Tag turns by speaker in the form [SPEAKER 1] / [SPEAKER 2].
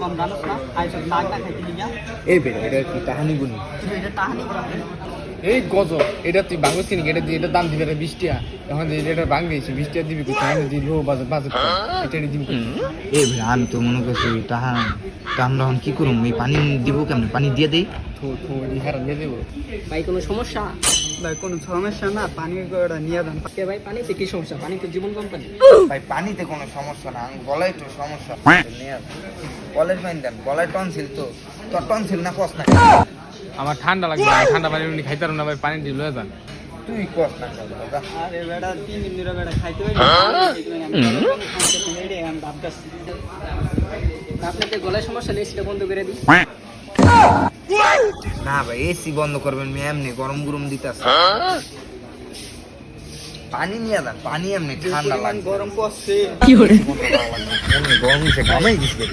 [SPEAKER 1] কম জানোস না আইসো লাগ না খাইতে লিগা
[SPEAKER 2] এই বেটা এটা কি টাহানি গুনি
[SPEAKER 1] এটা টাহানি করা
[SPEAKER 2] এই গজব এটা তুই বাংলা কিনি এটা দিয়ে এটা দাম দিবে 20 টাকা এখন এটা ভাঙিয়েছি 20 টাকা দিবি কোথায় আমি দিলো বাজার বাজার এটা দিবি
[SPEAKER 3] এই ভাই আমি তো মনে করছি টাহা আমরা এখন কি করুম এই পানি দিব কেমন পানি দিয়ে দেই
[SPEAKER 2] থো থো হারান দিয়ে দেবো
[SPEAKER 1] ভাই কোনো সমস্যা
[SPEAKER 4] ভাই কোনো সমস্যা না পানি করে নিয়ে যান
[SPEAKER 1] কে ভাই পানিতে কি সমস্যা পানি তো জীবন কোম্পানি
[SPEAKER 3] ভাই পানিতে কোনো সমস্যা না গলায় তো সমস্যা কলের পানি দেন গলায় টনসিল তো তোর টনসিল না কস না
[SPEAKER 2] আমার ঠান্ডা লাগবে ঠান্ডা পানি উনি খাইতে পারবো না ভাই পানি দিয়ে লয়ে যান
[SPEAKER 3] তুই কস না
[SPEAKER 4] আরে বেটা 3 দিন ধরে বেটা খাইতে পারি আমি ভাবতেছি
[SPEAKER 1] আপনাদের গলায় সমস্যা নেই সেটা বন্ধ করে দিই
[SPEAKER 3] না ভাই এসি বন্ধ করবেন আমি এমনি গরম গরম দিতেছে পানি নিয়ে দেন পানি এমনি ঠান্ডা লাগবে
[SPEAKER 4] গরম পড়ছে
[SPEAKER 3] গরম দিছে ঘামাই দিছে